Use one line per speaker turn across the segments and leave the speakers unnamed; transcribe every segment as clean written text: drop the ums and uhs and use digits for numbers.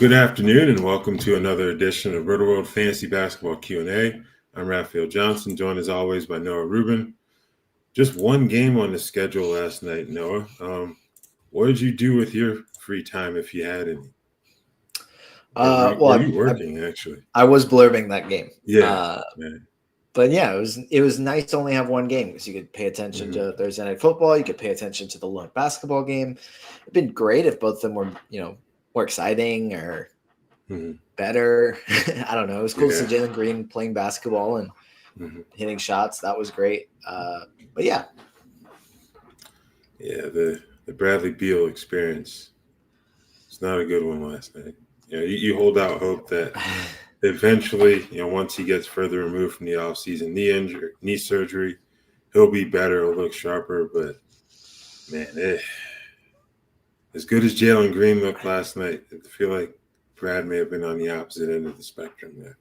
Good afternoon and welcome to another edition of Rotoworld Fantasy Basketball Q&A. I'm Raphielle Johnson, joined as always by Noah Rubin. Just one game on the schedule last night, Noah. What did you do with your free time if you had any? Were you working, actually?
I was blurbing that game.
Yeah.
But yeah, it was nice to only have one game because you could pay attention to Thursday Night Football. You could pay attention to the lone basketball game. It'd been great if both of them were, more exciting or better. I don't know. It was cool to see Jalen Green playing basketball and hitting shots. That was great. But yeah.
Yeah, the Bradley Beal experience. It's not a good one last night. You hold out hope that eventually, once he gets further removed from the offseason knee surgery, he'll be better, he'll look sharper. But, man, as good as Jalen Green looked last night, I feel like Brad may have been on the opposite end of the spectrum there.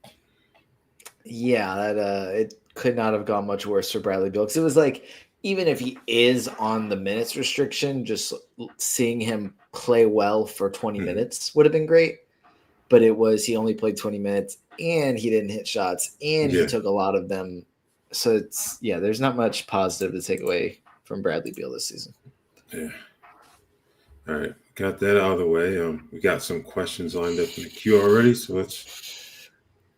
Yeah, it could not have gone much worse for Bradley Beal because it was like, even if he is on the minutes restriction, just seeing him play well for 20 minutes would have been great. But he only played 20 minutes and he didn't hit shots and he took a lot of them. So there's not much positive to take away from Bradley Beal this season.
Yeah. All right. Got that out of the way. We got some questions lined up in the queue already, so let's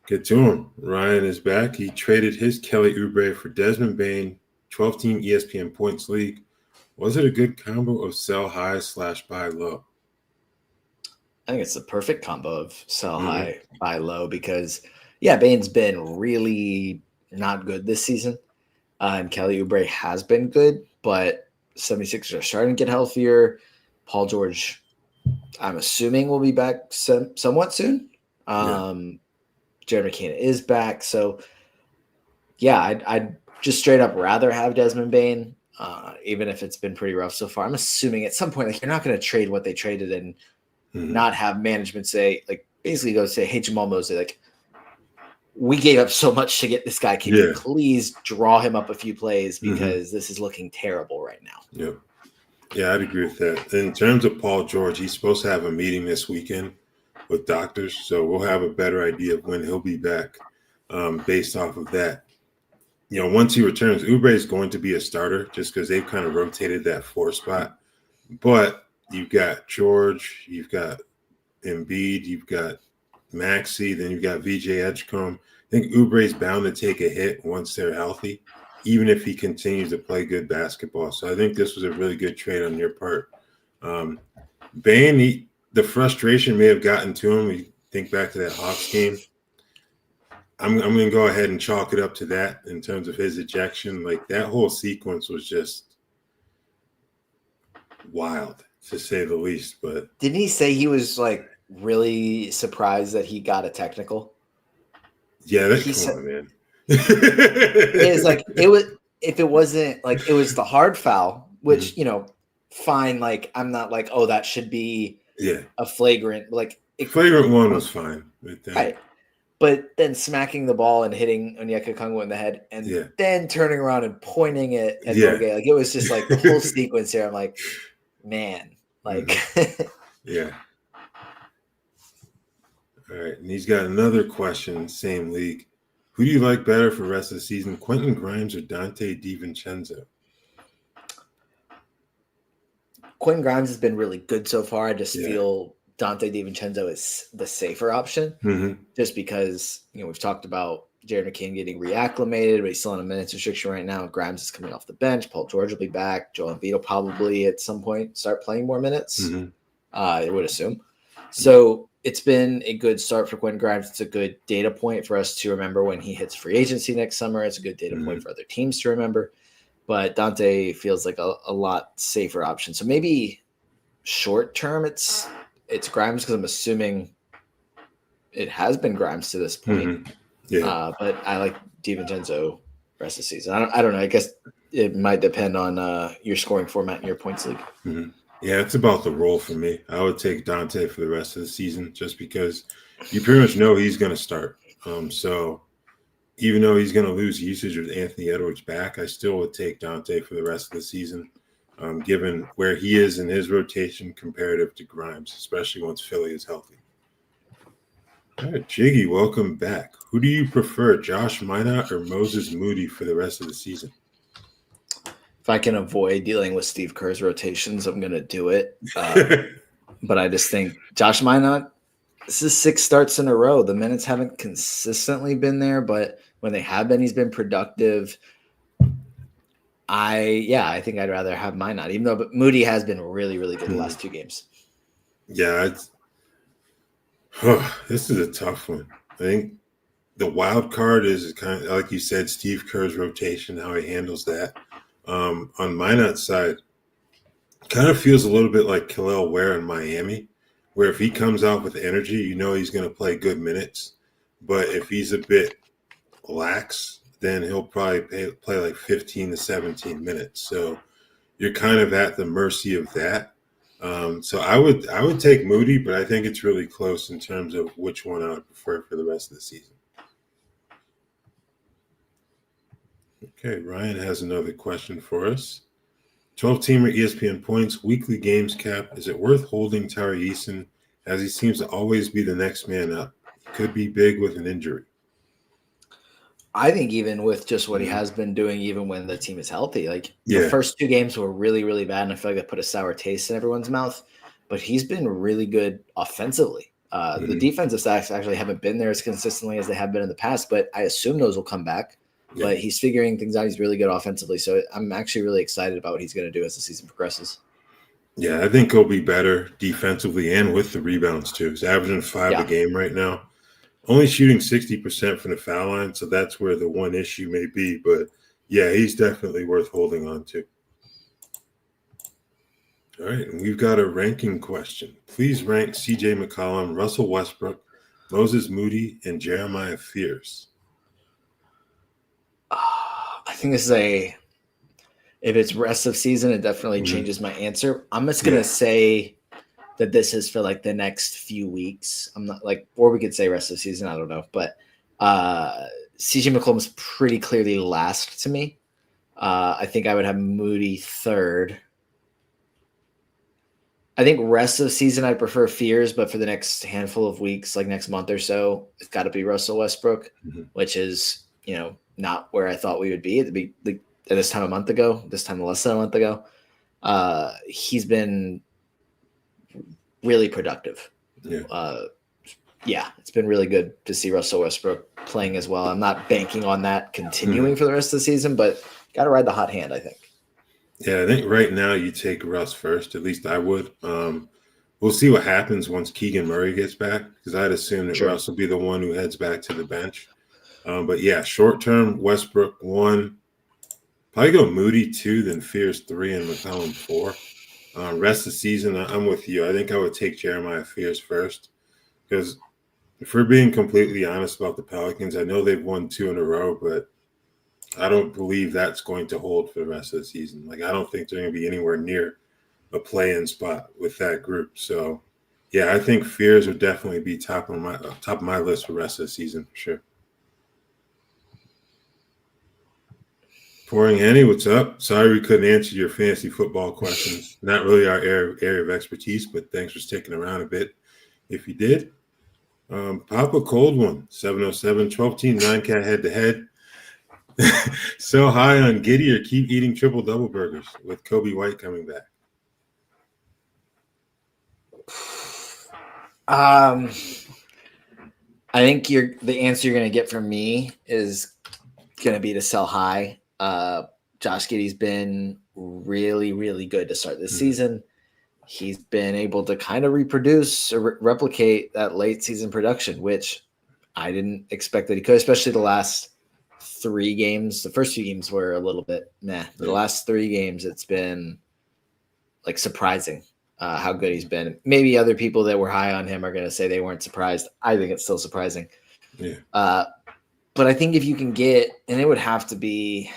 get to them. Ryan is back. He traded his Kelly Oubre for Desmond Bane, 12-team ESPN points league. Was it a good combo of sell high / buy low?
I think it's the perfect combo of sell high, buy low because, Bane's been really not good this season. And Kelly Oubre has been good, but 76ers are starting to get healthier. Paul George, I'm assuming, will be back somewhat soon. Jared McKinnon is back. So, I'd just straight up rather have Desmond Bane, even if it's been pretty rough so far. I'm assuming at some point, you're not going to trade what they traded and not have management say, basically go say, hey, Jamal Mosley, we gave up so much to get this guy. Can you please draw him up a few plays because this is looking terrible right now?
Yep. Yeah, I'd agree with that. In terms of Paul George, he's supposed to have a meeting this weekend with doctors, so we'll have a better idea of when he'll be back based off of that. Once he returns, Oubre is going to be a starter just because they've kind of rotated that 4 spot. But you've got George, you've got Embiid, you've got Maxey, then you've got VJ Edgecombe. I think Oubre's bound to take a hit once they're healthy, even if he continues to play good basketball. So I think this was a really good trade on your part. Bane, the frustration may have gotten to him. We think back to that Hawks game. I'm going to go ahead and chalk it up to that in terms of his ejection. That whole sequence was just wild, to say the least. But
didn't he say he was really surprised that he got a technical?
Yeah, come on, man.
It was if it wasn't it was the hard foul, which fine. I'm not oh, that should be a flagrant.
Flagrant one was fine,
right? But then smacking the ball and hitting Onyeka Okongwu in the head, and then turning around and pointing it at Boguet, it was just the whole sequence here. I'm man,
yeah. All right, and he's got another question, same league. Who do you like better for the rest of the season, Quentin Grimes or Dante DiVincenzo?
Quentin Grimes has been really good so far. I just feel Dante DiVincenzo is the safer option, just because we've talked about Jared McKinnon getting reacclimated, but he's still on a minutes restriction right now. Grimes is coming off the bench. Paul George will be back. Joel Embiid will probably at some point start playing more minutes. I would assume. So it's been a good start for Quentin Grimes. It's a good data point for us to remember when he hits free agency next summer. It's a good data point for other teams to remember. But Dante feels like a lot safer option. So maybe short term it's Grimes because I'm assuming it has been Grimes to this point. But I like DiVincenzo rest of the season. I don't know. I guess it might depend on your scoring format in your points league.
Yeah, it's about the role for me. I would take Dante for the rest of the season just because you pretty much know he's going to start. So even though he's going to lose usage with Anthony Edwards back, I still would take Dante for the rest of the season, given where he is in his rotation comparative to Grimes, especially once Philly is healthy. All right, Jiggy, welcome back. Who do you prefer, Josh Minot or Moses Moody for the rest of the season?
If I can avoid dealing with Steve Kerr's rotations, I'm going to do it. But I just think Josh Minot, this is 6 starts in a row. The minutes haven't consistently been there, but when they have been, he's been productive. I think I'd rather have Minot, even though Moody has been really, really good the last 2 games.
Yeah, this is a tough one. I think the wild card is kind of like you said, Steve Kerr's rotation, how he handles that. On Minot's side, kind of feels a little bit like Khalil Ware in Miami, where if he comes out with energy, you know he's going to play good minutes. But if he's a bit lax, then he'll probably play like 15 to 17 minutes. So you're kind of at the mercy of that. So I would take Moody, but I think it's really close in terms of which one I would prefer for the rest of the season. Okay, Ryan has another question for us. 12-teamer ESPN points, weekly games cap. Is it worth holding Tari Eason as he seems to always be the next man up? He could be big with an injury.
I think even with just what he has been doing, even when the team is healthy, like the first 2 games were really, really bad. And I feel like that put a sour taste in everyone's mouth, but he's been really good offensively. The defensive stats actually haven't been there as consistently as they have been in the past, but I assume those will come back. Yeah. But he's figuring things out. He's really good offensively. So I'm actually really excited about what he's going to do as the season progresses.
Yeah, I think he'll be better defensively and with the rebounds too. He's averaging 5 a game right now. Only shooting 60% from the foul line, so that's where the one issue may be. But, yeah, he's definitely worth holding on to. All right, and we've got a ranking question. Please rank C.J. McCollum, Russell Westbrook, Moses Moody, and Jeremiah Fears.
I think this is if it's rest of season, it definitely changes my answer. I'm just going to say that this is for like the next few weeks. I'm not like, or we could say rest of the season. I don't know. But CJ McCollum's pretty clearly last to me. I think I would have Moody third. I think rest of the season, I prefer Fears, but for the next handful of weeks, like next month or so, it's got to be Russell Westbrook, which is, not where I thought we would be at this time less than a month ago. He's been really productive. It's been really good to see Russell Westbrook playing as well. I'm not banking on that continuing for the rest of the season, but got to ride the hot hand, I think.
Yeah, I think right now you take Russ first. At least I would. We'll see what happens once Keegan Murray gets back, because I'd assume that Russ will be the one who heads back to the bench. But yeah, short term, Westbrook 1. Probably go Moody 2, then Fears 3, and McCollum 4. Rest of the season, I'm with you. I think I would take Jeremiah Fears first, because if we're being completely honest about the Pelicans, I know they've won 2 in a row, but I don't believe that's going to hold for the rest of the season. Like, I don't think they're going to be anywhere near a play-in spot with that group. So, yeah, I think Fears would definitely be top of my list for the rest of the season for sure. Pouring Henny, what's up? Sorry we couldn't answer your fantasy football questions. Not really our area of expertise, but thanks for sticking around a bit if you did. Pop a cold one, 707, 12-team 9-cat head-to-head. So high on Giddy or keep eating triple-double burgers with Kobe White coming back?
I think the answer you're going to get from me is going to be to sell high. Josh Giddey's been really, really good to start this season. He's been able to kind of reproduce or replicate that late season production, which I didn't expect that he could, especially the last 3 games. The first few games were a little bit meh. The last 3 games, it's been like surprising how good he's been. Maybe other people that were high on him are going to say they weren't surprised. I think it's still surprising.
Yeah.
But I think if you can get, and it would have to be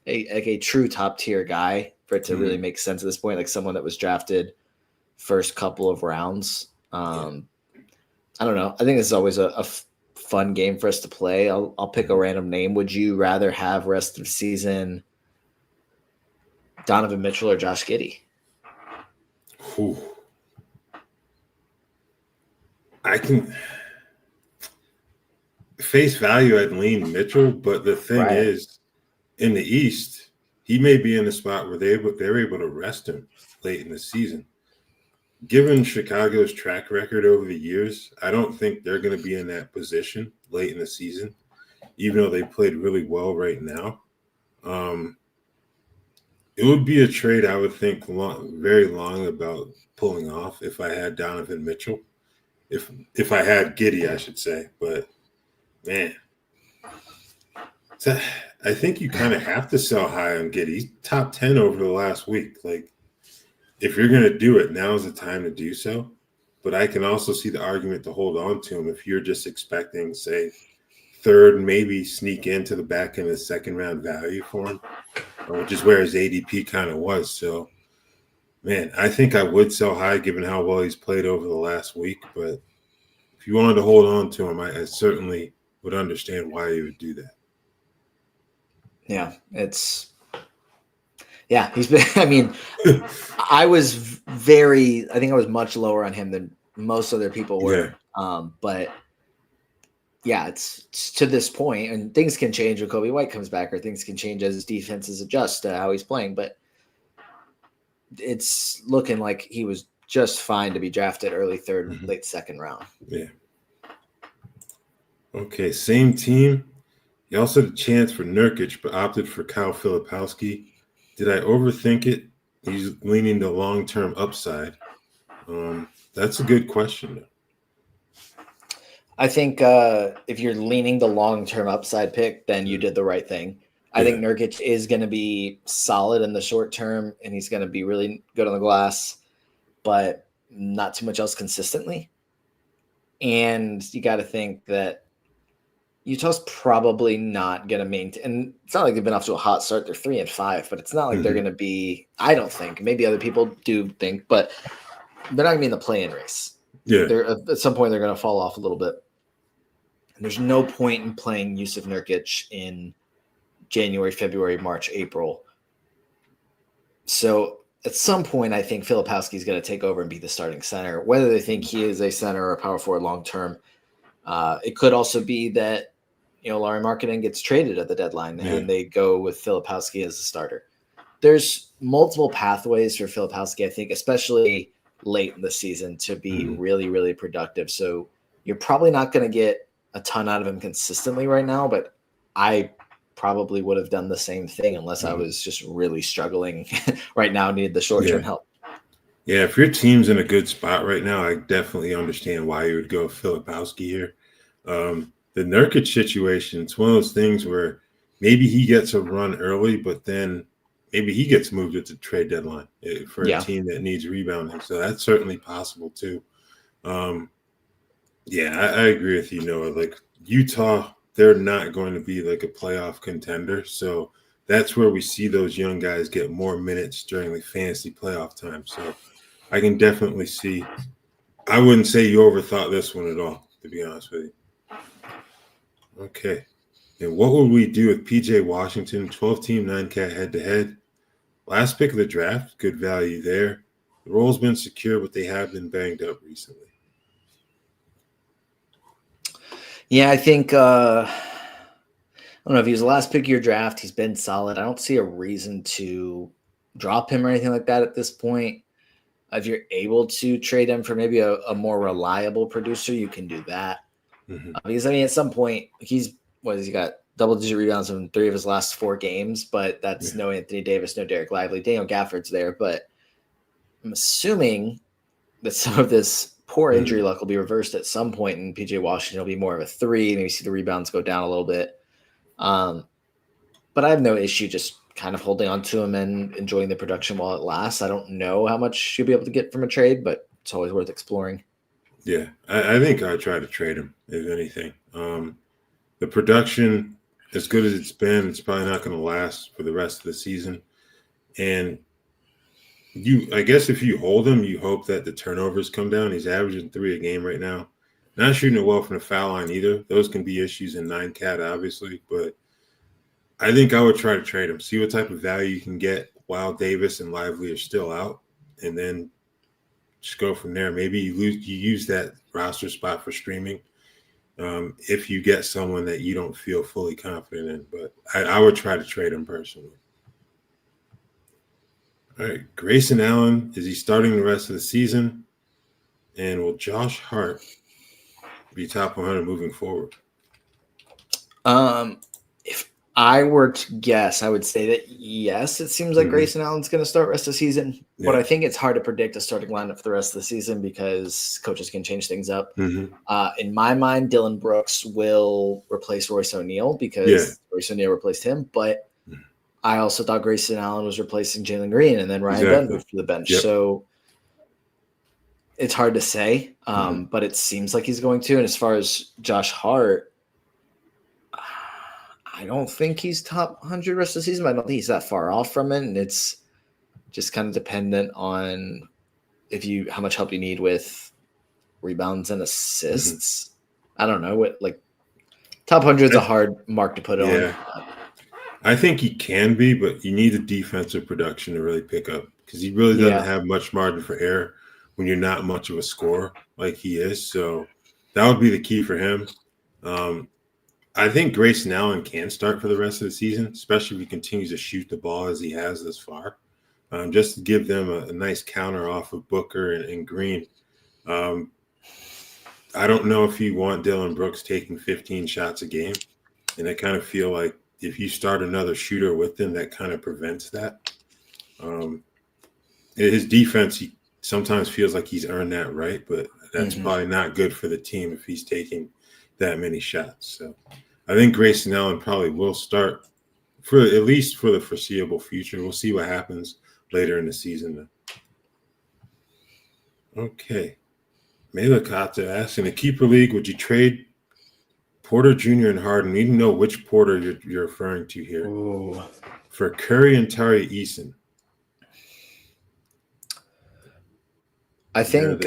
a true top tier guy for it to really make sense at this point, like someone that was drafted first couple of rounds. I don't know. I think this is always a fun game for us to play. I'll pick a random name. Would you rather have rest of season Donovan Mitchell or Josh Giddey?
I can. face value, I'd lean Mitchell, but the thing is, in the East, he may be in a spot where they're able to rest him late in the season. Given Chicago's track record over the years, I don't think they're going to be in that position late in the season, even though they played really well right now. It would be a trade I would think very long about pulling off if I had Donovan Mitchell. If I had Giddey, I should say. But, man, I think you kind of have to sell high on Giddey. He's top 10 over the last week. Like, if you're going to do it, now is the time to do so. But I can also see the argument to hold on to him if you're just expecting, say, third, maybe sneak into the back end of the second round value for him, which is where his ADP kind of was. So, man, I think I would sell high given how well he's played over the last week. But if you wanted to hold on to him, I certainly would understand why you would do that.
Yeah, he's been, I mean, I think I was much lower on him than most other people were. Yeah. But yeah, it's to this point, and things can change when Kobe White comes back, or things can change as his defenses adjust to how he's playing. But it's looking like he was just fine to be drafted early third, late second round.
Yeah. Okay, same team. He also had a chance for Nurkic, but opted for Kyle Filipowski. Did I overthink it? He's leaning the long-term upside. That's a good question, though.
I think if you're leaning the long-term upside pick, then you did the right thing. I think Nurkic is going to be solid in the short term, and he's going to be really good on the glass, but not too much else consistently. And you got to think that Utah's probably not going to maintain. And it's not like they've been off to a hot start. They're 3-5, but it's not like they're going to be. I don't think. Maybe other people do think, but they're not going to be in the play-in race. Yeah, at some point they're going to fall off a little bit. And there's no point in playing Jusuf Nurkic in January, February, March, April. So at some point, I think Filipowski is going to take over and be the starting center. Whether they think he is a center or a power forward long term, it could also be that Lauri Markkanen gets traded at the deadline and they go with Filipowski as a starter. There's multiple pathways for Filipowski, I think, especially late in the season, to be really, really productive. So you're probably not going to get a ton out of him consistently right now, but I probably would have done the same thing unless I was just really struggling right now, needed the short-term help.
Yeah, if your team's in a good spot right now, I definitely understand why you would go Filipowski here. The Nurkic situation, it's one of those things where maybe he gets a run early, but then maybe he gets moved at the trade deadline for a team that needs rebounding. So that's certainly possible too. I agree with you, Noah. Like Utah, they're not going to be like a playoff contender. So that's where we see those young guys get more minutes during like fantasy playoff time. So I can definitely see. I wouldn't say you overthought this one at all, to be honest with you. Okay. And what would we do with PJ Washington, 12-team 9-cat head-to-head? Last pick of the draft, good value there. The role's been secure, but they have been banged up recently.
Yeah, I think I don't know if he was the last pick of your draft. He's been solid. I don't see a reason to drop him or anything like that at this point. If you're able to trade him for maybe a more reliable producer, you can do that. Because at some point he's got double-digit rebounds in 3 of his last 4 games, but that's no Anthony Davis, no Derek Lively. Daniel Gafford's there, but I'm assuming that some of this poor injury luck will be reversed at some point, and PJ Washington will be more of a 3. Maybe see the rebounds go down a little bit. But I have no issue just kind of holding on to him and enjoying the production while it lasts. I don't know how much you'll be able to get from a trade, but it's always worth exploring.
Yeah, I think I'd try to trade him, if anything. The production, as good as it's been, it's probably not going to last for the rest of the season. And I guess if you hold him, you hope that the turnovers come down. He's averaging 3 a game right now. Not shooting it well from the foul line either. Those can be issues in 9-cat, obviously. But I think I would try to trade him, see what type of value you can get while Davis and Lively are still out, and then just go from there. Maybe you use that roster spot for streaming. if you get someone that you don't feel fully confident in. But I would try to trade him personally. All right, Grayson Allen, is he starting the rest of the season? And will Josh Hart be top 100 moving forward?
If I were to guess, I would say that yes, it seems like Grayson Allen's going to start rest of the season. But I think it's hard to predict a starting lineup for the rest of the season because coaches can change things up. In my mind, Dylan Brooks will replace Royce O'Neal because Royce O'Neal replaced him. But I also thought Grayson Allen was replacing Jalen Green, and then Ryan Dunn moved to the bench. So it's hard to say, but it seems like he's going to. And as far as Josh Hart, I don't think he's top 100 rest of the season, but I don't think he's that far off from it. And it's just kind of dependent on how much help you need with rebounds and assists. I don't know what top 100 is a hard mark to put on.
I think he can be, but you need the defensive production to really pick up because he really doesn't have much margin for error when you're not much of a scorer like he is. So that would be the key for him. I think Grayson Allen can start for the rest of the season, especially if he continues to shoot the ball as he has this far. Just to give them a nice counter off of Booker and Green. I don't know if you want Dylan Brooks taking 15 shots a game. And I kind of feel like if you start another shooter with him, that kind of prevents that. His defense, he sometimes feels like he's earned that right, but that's probably not good for the team if he's taking that many shots. So I think Grayson Allen probably will start for at least for the foreseeable future. We'll see what happens later in the season. Okay. Mela Kata asks, in a keeper league, would you trade Porter Jr. and Harden? We didn't know which Porter you're referring to here.
Ooh.
For Curry and Tari Eason.
I think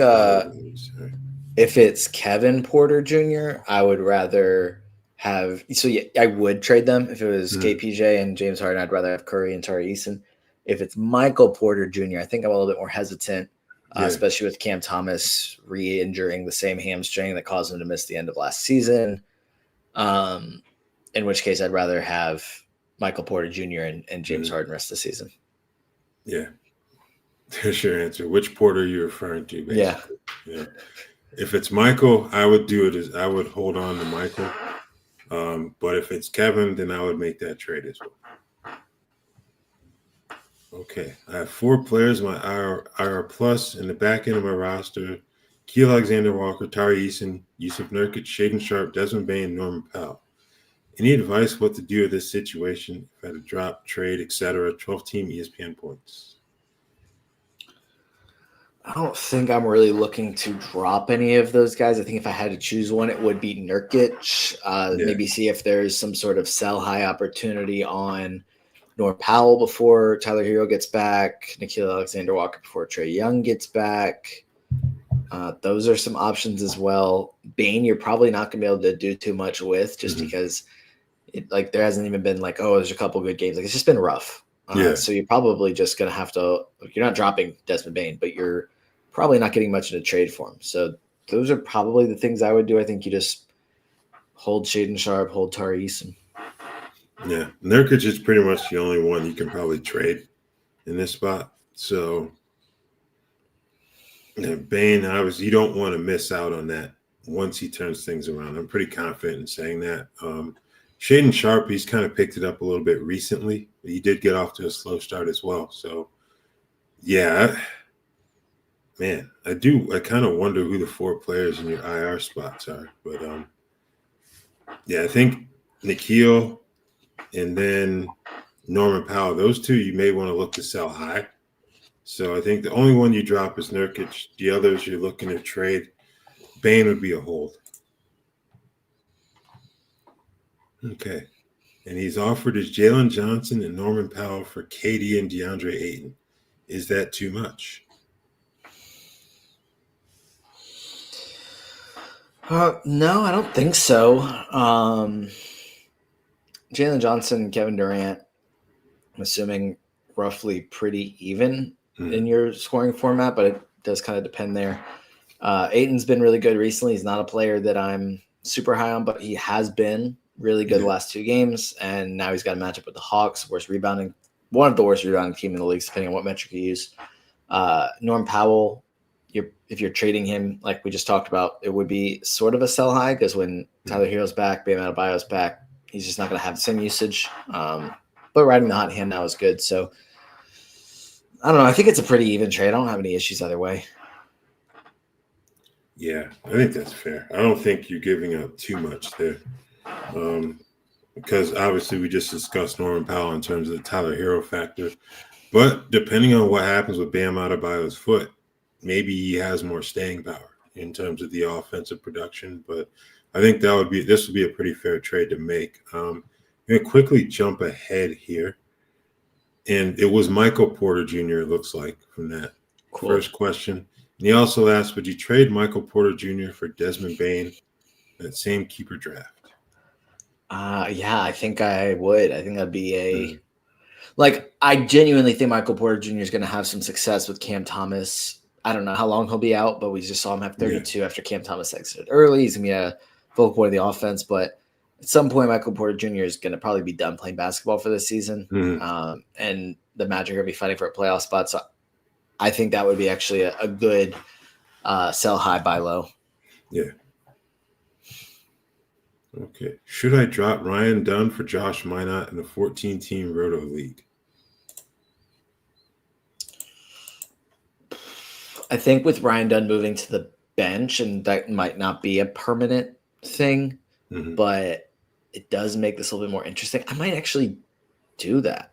if it's Kevin Porter Jr., I would rather have – so yeah, I would trade them. If it was KPJ and James Harden, I'd rather have Curry and Tari Eason. If it's Michael Porter Jr., I think I'm a little bit more hesitant, especially with Cam Thomas re-injuring the same hamstring that caused him to miss the end of last season. In which case, I'd rather have Michael Porter Jr. and James Harden rest of the season.
Yeah. There's your answer. Which Porter are you referring to, basically? Yeah. If it's Michael, I would do it as I would hold on to Michael. But if it's Kevin, then I would make that trade as well. Okay. I have 4 players in my IR plus in the back end of my roster. Keel Alexander-Walker, Tari Eason, Yusuf Nurkic, Shaden Sharp, Desmond Bane, Norman Powell. Any advice what to do with this situation? If I had to drop, trade, etc. 12-team ESPN points.
I don't think I'm really looking to drop any of those guys. I think if I had to choose one, it would be Nurkic. Maybe see if there's some sort of sell high opportunity on Norm Powell before Tyler Hero gets back, Nickeil Alexander-Walker before Trae Young gets back. Those are some options as well. Bane, you're probably not going to be able to do too much with just because there hasn't even been there's a couple good games. It's just been rough. So you're probably just going to have to – you're not dropping Desmond Bane, but you're probably not getting much in a trade for him. So those are probably the things I would do. I think you just hold Shaden Sharp, hold Tari Eason.
Yeah. Nurkic is pretty much the only one you can probably trade in this spot. So Bane, obviously, you don't want to miss out on that once he turns things around. I'm pretty confident in saying that. Shaden Sharp, he's kind of picked it up a little bit recently. But he did get off to a slow start as well. So, yeah, I kind of wonder who the 4 players in your IR spots are. But, I think Nickeil and then Norman Powell, those 2 you may want to look to sell high. So I think the only one you drop is Nurkic. The others you're looking to trade. Bane would be a hold. Okay. And he's offered his Jalen Johnson and Norman Powell for KD and DeAndre Ayton. Is that too much?
No, I don't think so. Jalen Johnson and Kevin Durant, I'm assuming roughly pretty even in your scoring format, but it does kind of depend there. Ayton's been really good recently. He's not a player that I'm super high on, but he has been really good the last 2 games, and now he's got a matchup with the Hawks, one of the worst rebounding team in the league, depending on what metric you use. Norm Powell, if you're trading him, like we just talked about, it would be sort of a sell high because when Tyler Hero's back, Bam Adebayo's back, he's just not going to have the same usage. But riding the hot hand now is good. So I don't know. I think it's a pretty even trade. I don't have any issues either way.
Yeah, I think that's fair. I don't think you're giving up too much there. Because obviously we just discussed Norman Powell in terms of the Tyler Hero factor. But depending on what happens with Bam Adebayo's foot, maybe he has more staying power in terms of the offensive production. But I think this would be a pretty fair trade to make. I'm going to quickly jump ahead here. And it was Michael Porter Jr., it looks like, from that first question. And he also asked, would you trade Michael Porter Jr. for Desmond Bane, that same keeper draft?
Yeah, I think I would. I think that'd be I genuinely think Michael Porter Jr. is going to have some success with Cam Thomas. I don't know how long he'll be out, but we just saw him have 32 after Cam Thomas exited early. He's going to be a focal point of the offense, but at some point, Michael Porter Jr. is going to probably be done playing basketball for this season. And the Magic are going to be fighting for a playoff spot. So I think that would be actually a good sell high, buy low.
Yeah. Okay. Should I drop Ryan Dunn for Josh Minot in a 14-team Roto League?
I think with Ryan Dunn moving to the bench, and that might not be a permanent thing, but it does make this a little bit more interesting. I might actually do that.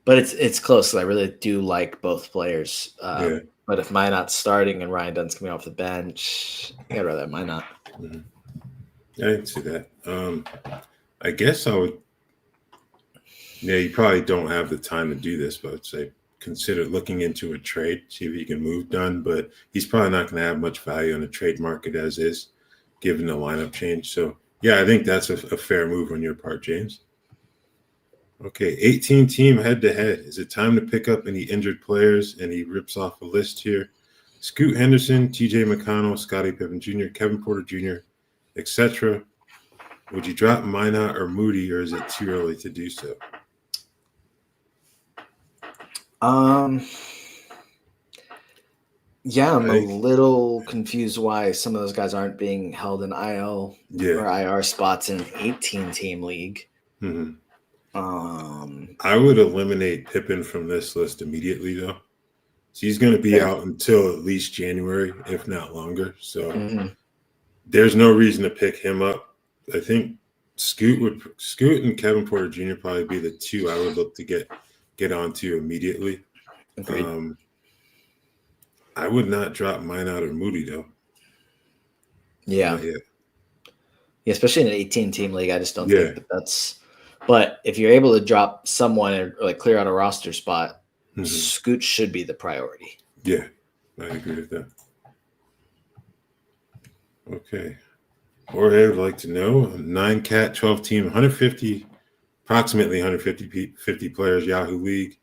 But it's close. I really do like both players. But if Minot's starting and Ryan Dunn's coming off the bench, I'd rather have Minot.
I didn't see that. I guess I would. Yeah, you probably don't have the time to do this, but I'd say consider looking into a trade, see if you can move Dunn. But he's probably not going to have much value on the trade market as is, given the lineup change. So, yeah, I think that's a fair move on your part, James. Okay, 18-team head-to-head. Is it time to pick up any injured players? And he rips off a list here. Scoot Henderson, T.J. McConnell, Scottie Pippen Jr., Kevin Porter Jr., etc. Would you drop Minot or Moody, or is it too early to do so?
Yeah, I'm a little confused why some of those guys aren't being held in IL or IR spots in an 18-team league.
I would eliminate Pippen from this list immediately, though. So he's going to be out until at least January, if not longer. So there's no reason to pick him up. I think Scoot and Kevin Porter Jr. probably be the two I would look to get onto immediately. I would not drop Minot or Moody, though.
Yeah, especially in an 18-team league. I just don't think that's. But if you're able to drop someone or like clear out a roster spot, Scoot should be the priority.
Yeah, I agree with that. Okay. Jorge would like to know, 9-cat, 12-team, approximately 150 players Yahoo League.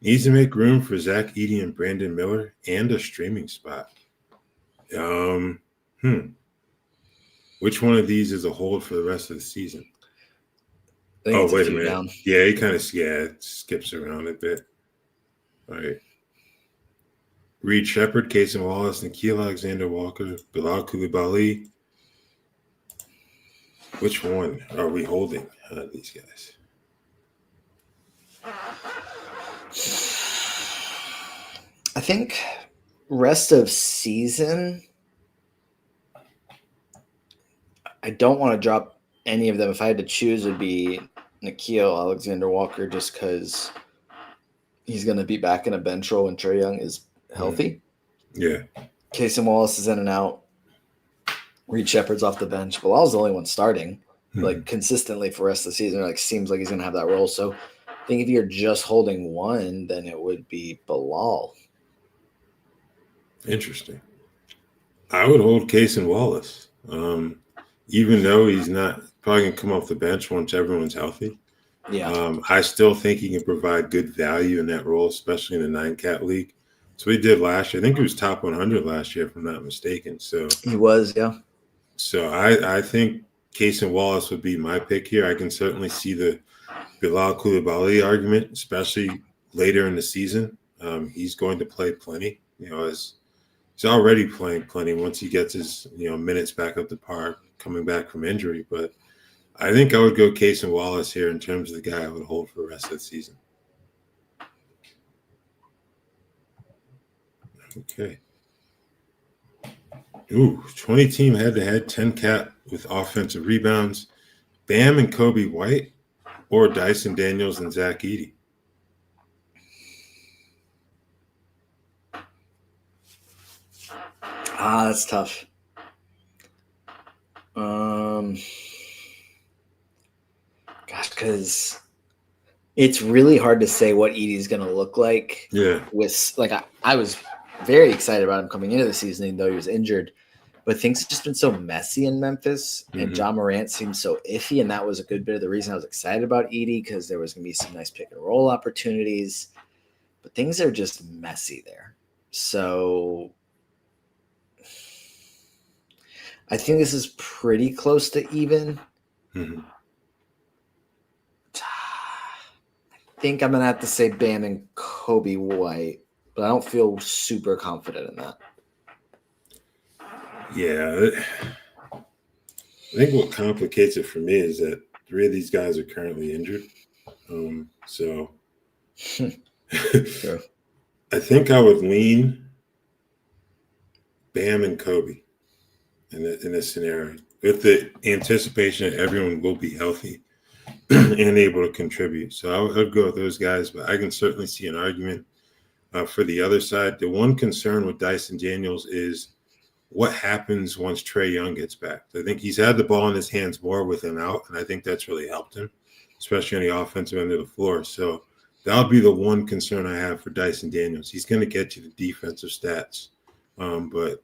Needs to make room for Zach Edey and Brandon Miller and a streaming spot. Which one of these is a hold for the rest of the season? Oh, wait a minute. Down. Yeah, he kind of skips around a bit. All right. Reed Shepard, Casey Wallace, Nikhil Alexander-Walker, Bilal Coulibaly. Which one are we holding out of these guys?
I think rest of season, I don't want to drop any of them. If I had to choose, it would be Nikhil Alexander-Walker just because he's going to be back in a bench role when Trae Young is healthy.
Yeah.
Casey Wallace is in and out. Reed Shepard's off the bench. Bilal's the only one starting like consistently for the rest of the season. Seems like he's going to have that role. So I think if you're just holding one, then it would be Bilal.
Interesting. I would hold Casey Wallace. Even though he's not probably going to come off the bench once everyone's healthy.
Yeah.
I still think he can provide good value in that role, especially in the 9-cat league. So he did last year. I think he was top 100 last year, if I'm not mistaken. So
he was, yeah.
So I think Case and Wallace would be my pick here. I can certainly see the Bilal Coulibaly argument, especially later in the season. He's going to play plenty. As he's already playing plenty once he gets his minutes back up to par, coming back from injury. But I think I would go Case and Wallace here in terms of the guy I would hold for the rest of the season. Okay. Ooh, 20 team head-to-head, 10 cap with offensive rebounds. Bam and Kobe White or Dyson Daniels and Zach Edey?
That's tough. Gosh, because it's really hard to say what Edey's going to look like.
Yeah.
I was very excited about him coming into the season, even though he was injured. But things have just been so messy in Memphis, and John Morant seems so iffy, and that was a good bit of the reason I was excited about Edey, because there was going to be some nice pick and roll opportunities. But things are just messy there. So I think this is pretty close to even.
Mm-hmm.
I think I'm going to have to say Bam and Kobe White, but I don't feel super confident in that.
Yeah. I think what complicates it for me is that 3 of these guys are currently injured. So
Sure.
I think I would lean Bam and Kobe in this scenario, with the anticipation that everyone will be healthy and able to contribute. So I would go with those guys, but I can certainly see an argument for the other side. The one concern with Dyson Daniels is what happens once Trae Young gets back. I think he's had the ball in his hands more with him out, and I think that's really helped him, especially on the offensive end of the floor. So that would be the one concern I have for Dyson Daniels. He's going to get you the defensive stats, but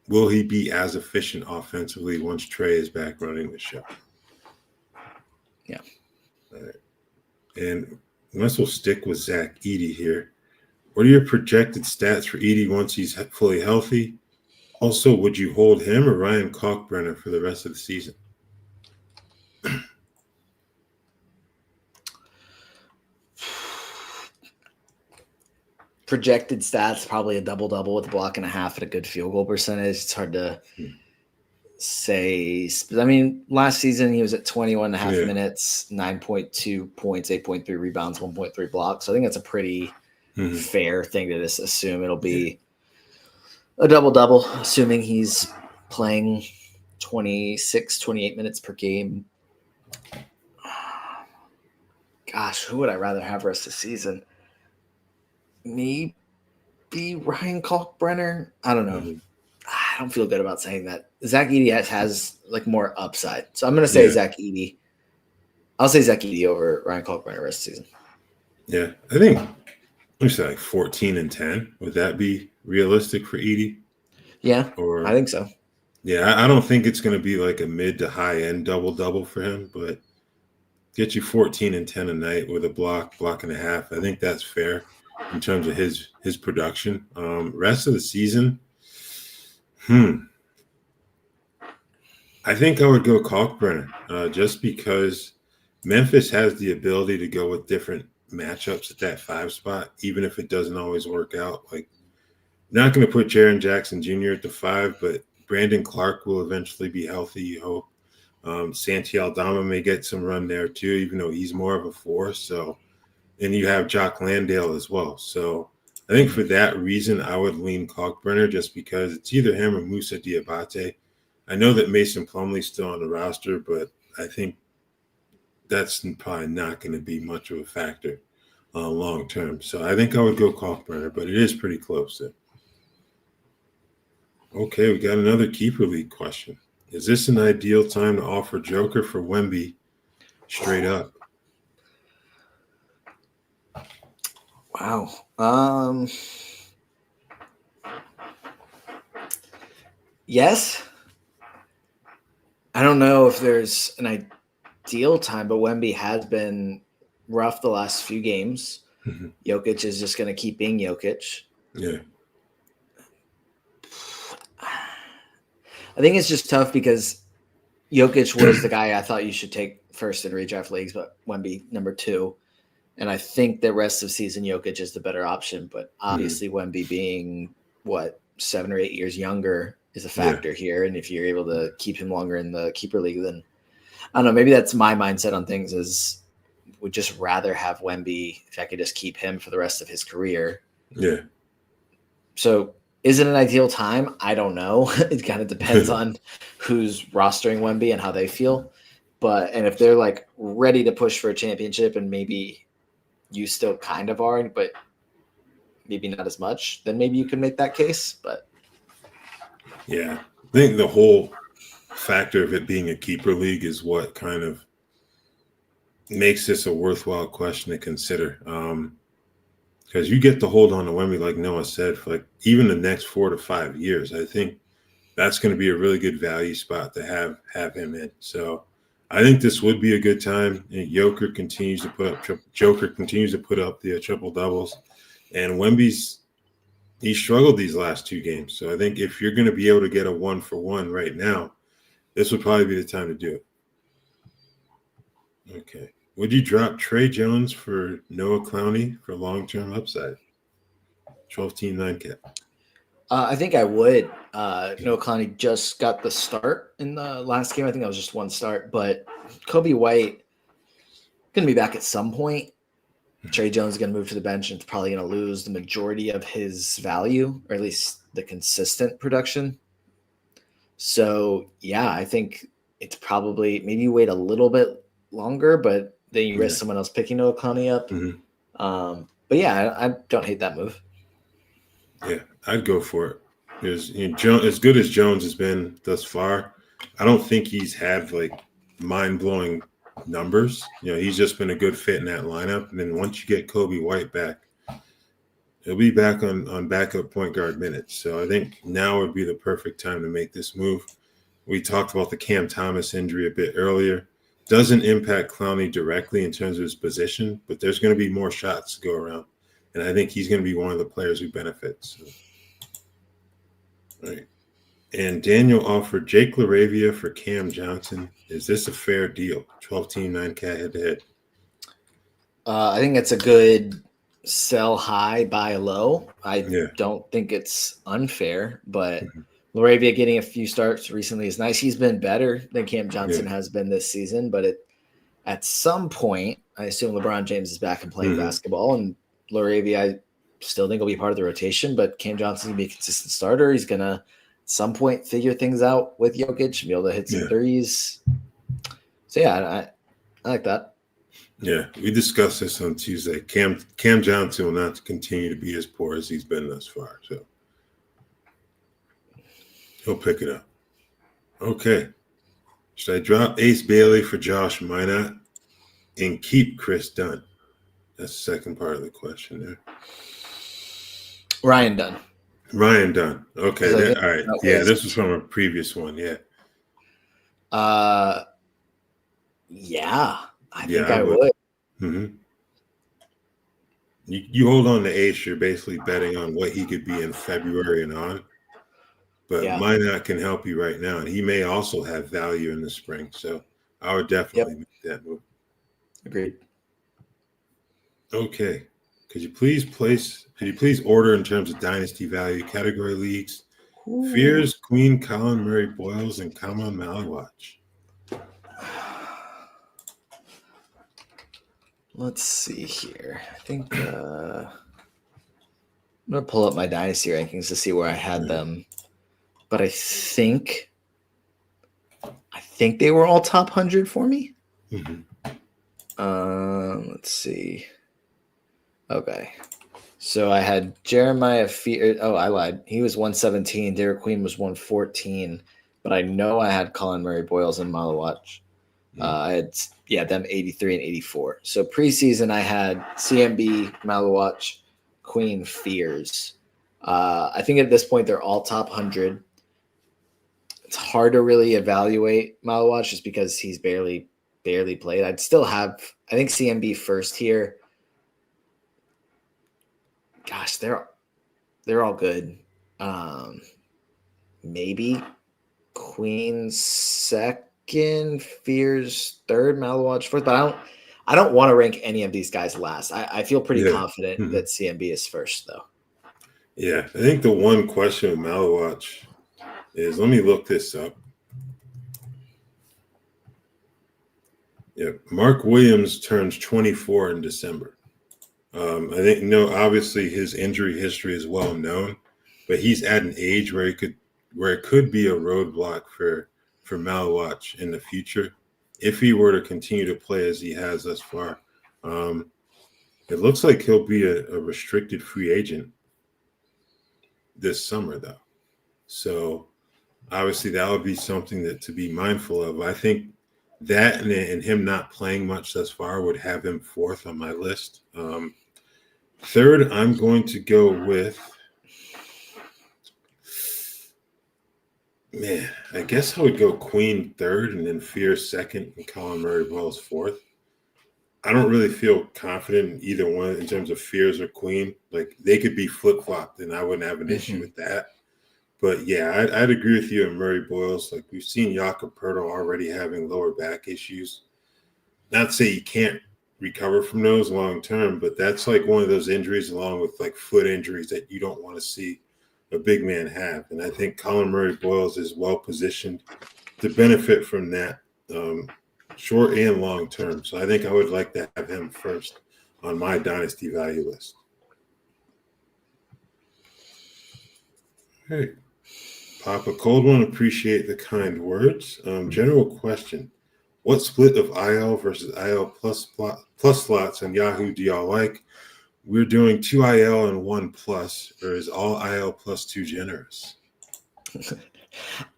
will he be as efficient offensively once Trae is back running the show?
Yeah.
All right. And we might as well stick with Zach Edey here. What are your projected stats for Edey once he's fully healthy? Also, would you hold him or Ryan Kalkbrenner for the rest of the season?
Projected stats, probably a double-double with a block and a half at a good field goal percentage. It's hard to say. I mean, last season he was at 21 and a half minutes, 9.2 points, 8.3 rebounds, 1.3 blocks. So I think that's a pretty fair thing to just assume it'll be a double-double, assuming he's playing 26, 28 minutes per game. Gosh, who would I rather have rest of the season? Maybe Ryan Kalkbrenner. I don't know. I don't feel good about saying that. Zach Edey has like more upside. So I'm going to say Zach Edey. I'll say Zach Edey over Ryan Kalkbrenner rest of the season.
Yeah, I think we say like 14 and 10. Would that be realistic for Edey?
Yeah, I think so.
Yeah, I don't think it's going to be like a mid to high end double-double for him, but get you 14 and 10 a night with a block and a half. I think that's fair in terms of his production. Rest of the season, I think I would go Kalkbrenner just because Memphis has the ability to go with different matchups at that 5 spot, even if it doesn't always work out. Like, not going to put Jaren Jackson Jr. at the 5, but Brandon Clark will eventually be healthy, you hope. Santi Aldama may get some run there too, even though he's more of a 4. So, and you have Jock Landale as well. So I think for that reason, I would lean Kalkbrenner just because it's either him or Moussa Diabate. I know that Mason Plumlee's still on the roster, but I think that's probably not going to be much of a factor long term. So I think I would go Kalkbrenner, but it is pretty close there. Okay, we got another keeper league question. Is this an ideal time to offer Joker for Wemby straight up?
Wow. Yes. I don't know if there's an ideal time, but Wemby has been rough the last few games. Jokic is just going to keep being Jokic.
Yeah.
I think it's just tough because Jokic was the guy I thought you should take first in redraft leagues, but Wemby number 2. And I think the rest of season Jokic is the better option. But obviously Wemby being, 7 or 8 years younger is a factor here. And if you're able to keep him longer in the keeper league, then I don't know, maybe that's my mindset on things is would just rather have Wemby if I could just keep him for the rest of his career.
Yeah.
So is it an ideal time? I don't know. It kind of depends on who's rostering Wemby and how they feel. And if they're like ready to push for a championship and maybe you still kind of are, but maybe not as much, then maybe you could make that case. But
yeah, I think the whole factor of it being a keeper league is what kind of makes this a worthwhile question to consider. Because you get to hold on to Wemby, like Noah said, for like even the next 4 to 5 years. I think that's going to be a really good value spot to have him in. So I think this would be a good time. And Joker continues to put up the triple doubles, and Wemby's he struggled these last 2 games. So I think if you're going to be able to get a 1-for-1 right now, this would probably be the time to do it. Okay. Would you drop Trey Jones for Noah Clowney for long-term upside? 12-team 9-cap.
I think I would. Noah Clowney just got the start in the last game. I think that was just 1 start. But Kobe White going to be back at some point. Trey Jones is going to move to the bench and probably going to lose the majority of his value, or at least the consistent production. So, yeah, I think it's probably maybe you wait a little bit longer, but then you risk someone else picking Noah Clowney up. But, yeah, I don't hate that move.
Yeah, I'd go for it. Because as good as Jones has been thus far, I don't think he's had like mind-blowing numbers. He's just been a good fit in that lineup. And then once you get Kobe White back, he'll be back on backup point guard minutes. So I think now would be the perfect time to make this move. We talked about the Cam Thomas injury a bit earlier. Doesn't impact Clowney directly in terms of his position, but there's going to be more shots to go around. And I think he's going to be one of the players who benefits. So. All right. And Daniel offered Jake LaRavia for Cam Johnson. Is this a fair deal? 12-team 9-cat head-to-head.
I think it's a good sell high, buy low. I don't think it's unfair, but LaRavia getting a few starts recently is nice. He's been better than Cam Johnson has been this season, but at some point, I assume LeBron James is back and playing basketball, and LaRavia, I still think will be part of the rotation, but Cam Johnson's going to be a consistent starter. He's going to, at some point, figure things out with Jokic and be able to hit some threes. So, yeah, I like that.
Yeah, we discussed this on Tuesday. Cam Johnson will not continue to be as poor as he's been thus far, so he'll pick it up. Okay. Should I drop Ace Bailey for Josh Minot and keep Chris Dunn? That's the second part of the question there.
Ryan Dunn.
Okay. All right. Yeah, this was from a previous one. Yeah.
Yeah. I think I would.
Mm-hmm. You hold on to Ace, you're basically betting on what he could be in February and on. But Minot can help you right now, and he may also have value in the spring. So I would definitely make that move.
Agreed.
Okay. Could you please order in terms of dynasty value category leagues? Ooh. Fears, Queen, Colin Murray Boyles, and Kamal Malawatch.
Let's see here. I think I'm going to pull up my dynasty rankings to see where I had them. But I think they were all top 100 for me. Let's see. Okay. So I had Jeremiah I lied. He was 117. Derek Queen was 114. But I know I had Colin Murray Boyles and Malawatch. I had them 83 and 84. So preseason I had CMB, Malawatch, Queen, Fears. I think at this point they're all top 100. It's hard to really evaluate Malawatch just because he's barely played. I'd still have, I think, CMB first here. Gosh, they're they're all good. Maybe Queen second, Fears third, Malawatch fourth, but I don't want to rank any of these guys last. I feel pretty confident that CMB is first, though.
Yeah, I think the one question with Malawatch is, let me look this up. Yeah, Mark Williams turns 24 in December. I think, obviously his injury history is well known, but he's at an age where it could be a roadblock for Malawatch in the future if he were to continue to play as he has thus far. It looks like he'll be a restricted free agent this summer, though. So obviously that would be something to be mindful of. I think that and him not playing much thus far would have him fourth on my list. Third, I'm going to go with, I guess I would go Queen third and then Fears second and Colin Murray-Wells fourth. I don't really feel confident in either one in terms of Fears or Queen. Like, they could be flip-flopped and I wouldn't have an issue with that. But yeah, I'd agree with you on Murray-Boyles. Like, we've seen Jakob Poeltl already having lower back issues. Not to say he can't recover from those long term, but that's like one of those injuries along with like foot injuries that you don't want to see a big man have. And I think Colin Murray-Boyles is well positioned to benefit from that short and long term. So I think I would like to have him first on my dynasty value list. All right. Papa Cold One, appreciate the kind words. General question. What split of IL versus IL plus slots on Yahoo do y'all like? We're doing 2 IL and 1 plus, or is all IL plus too generous?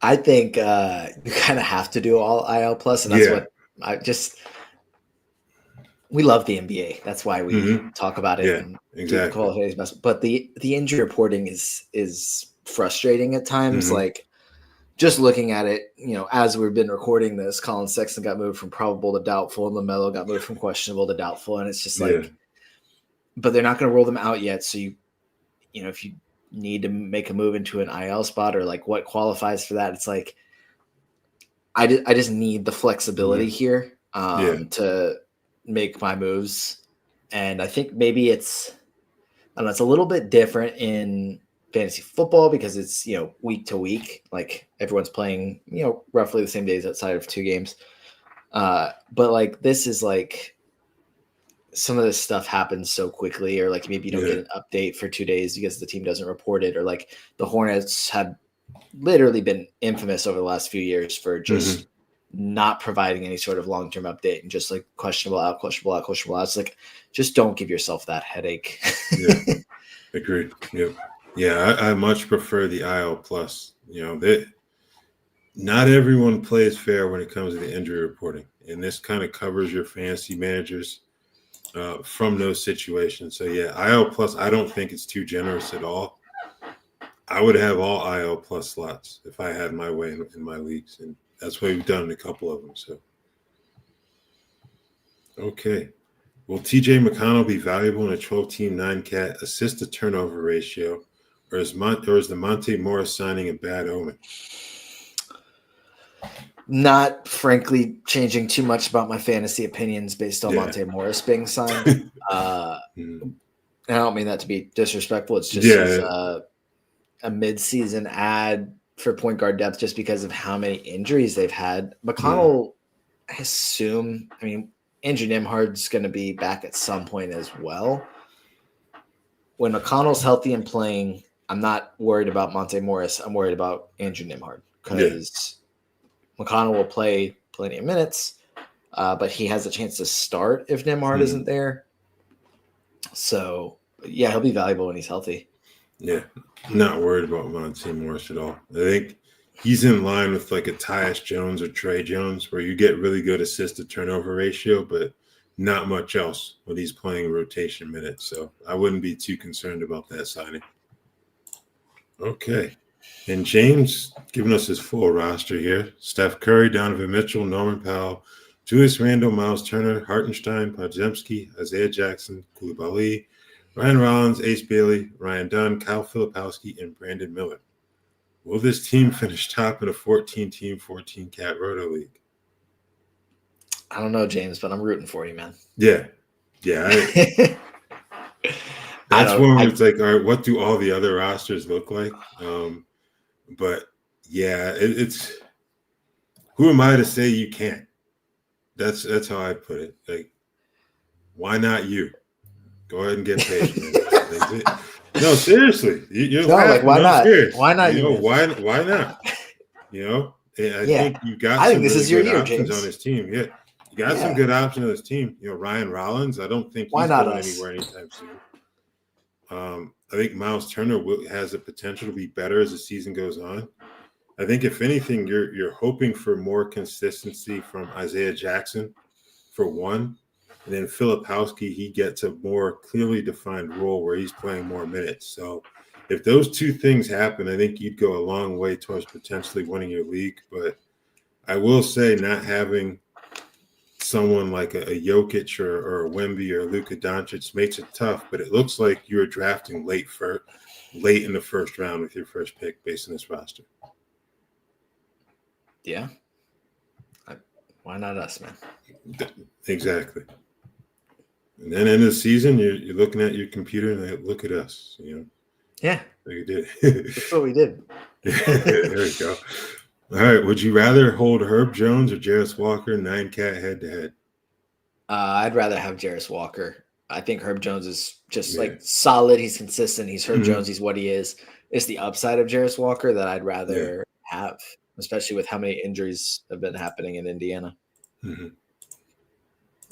I think you kind of have to do all IL plus, and that's what we love the NBA. That's why we talk about it.
Yeah, exactly.
But the injury reporting is frustrating at times. Like, just looking at it, as we've been recording this, Colin Sexton got moved from probable to doubtful, and LaMelo got moved from questionable to doubtful, and it's just like, but they're not going to roll them out yet. So if you need to make a move into an IL spot, or like what qualifies for that, it's like I just need the flexibility here to make my moves, and I think maybe it's a little bit different in fantasy football because it's week to week, like everyone's playing roughly the same days outside of 2 games, but like this is like some of this stuff happens so quickly, or like maybe you don't get an update for 2 days because the team doesn't report it, or like the Hornets have literally been infamous over the last few years for just not providing any sort of long-term update and just like questionable out. It's like, just don't give yourself that headache.
Agreed. Yeah, I much prefer the IL plus. Not everyone plays fair when it comes to the injury reporting, and this kind of covers your fantasy managers from those situations. So yeah, IL plus, I don't think it's too generous at all. I would have all IL plus slots if I had my way in my leagues, and that's what we've done in a couple of them. So okay. Will TJ McConnell be valuable in a 12-team 9-cat assist to turnover ratio? Or is the Monte Morris signing a bad omen?
Not frankly changing too much about my fantasy opinions based on Monte Morris being signed. And I don't mean that to be disrespectful. It's just a mid-season ad for point guard depth just because of how many injuries they've had. McConnell, I assume, Andrew Nembhard's going to be back at some point as well. When McConnell's healthy and playing, I'm not worried about Monte Morris. I'm worried about Andrew Nembhard because McConnell will play plenty of minutes, but he has a chance to start if Nembhard isn't there. So, he'll be valuable when he's healthy.
Yeah, I'm not worried about Monte Morris at all. I think he's in line with like a Tyus Jones or Trey Jones, where you get really good assist to turnover ratio, but not much else when he's playing rotation minutes. So I wouldn't be too concerned about that signing. Okay. And James giving us his full roster here. Steph Curry, Donovan Mitchell, Norman Powell, Julius Randle, Miles Turner, Hartenstein, Podziemski, Isaiah Jackson, Koulibaly, Ryan Rollins, Ace Bailey, Ryan Dunn, Kyle Filipowski, and Brandon Miller. Will this team finish top in a 14-team, 14-cat Roto League?
I don't know, James, but I'm rooting for you, man.
Yeah. That's one where it's like, all right, what do all the other rosters look like? But yeah, it's who am I to say you can't? That's how I put it. Like, why not you? Go ahead and get paid. No, seriously, you're laughing.
Why not?
Serious.
Why not?
Why not? I think you got some really good options on this team. Yeah, you got some good options on this team. Ryan Rollins. I don't think he's going anywhere anytime soon. I think Miles Turner has the potential to be better as the season goes on. I think if anything, you're hoping for more consistency from Isaiah Jackson, for one, and then Filipowski, he gets a more clearly defined role where he's playing more minutes. So if those two things happen, I think you'd go a long way towards potentially winning your league. But I will say not having someone like a Jokic or a Wemby or Luka Doncic makes it tough, but it looks like you're drafting late in the first round with your first pick based on this roster.
Yeah. Why not us, man?
Exactly. And then in the season, you're looking at your computer and like, look at us,
Yeah.
You did.
That's what we did.
There we go. All right. Would you rather hold Herb Jones or Jarris Walker 9-cat head-to-head?
I'd rather have Jarris Walker. I think Herb Jones is just solid. He's consistent. He's Herb Jones. He's what he is. It's the upside of Jarris Walker that I'd rather have, especially with how many injuries have been happening in Indiana.
Mm-hmm.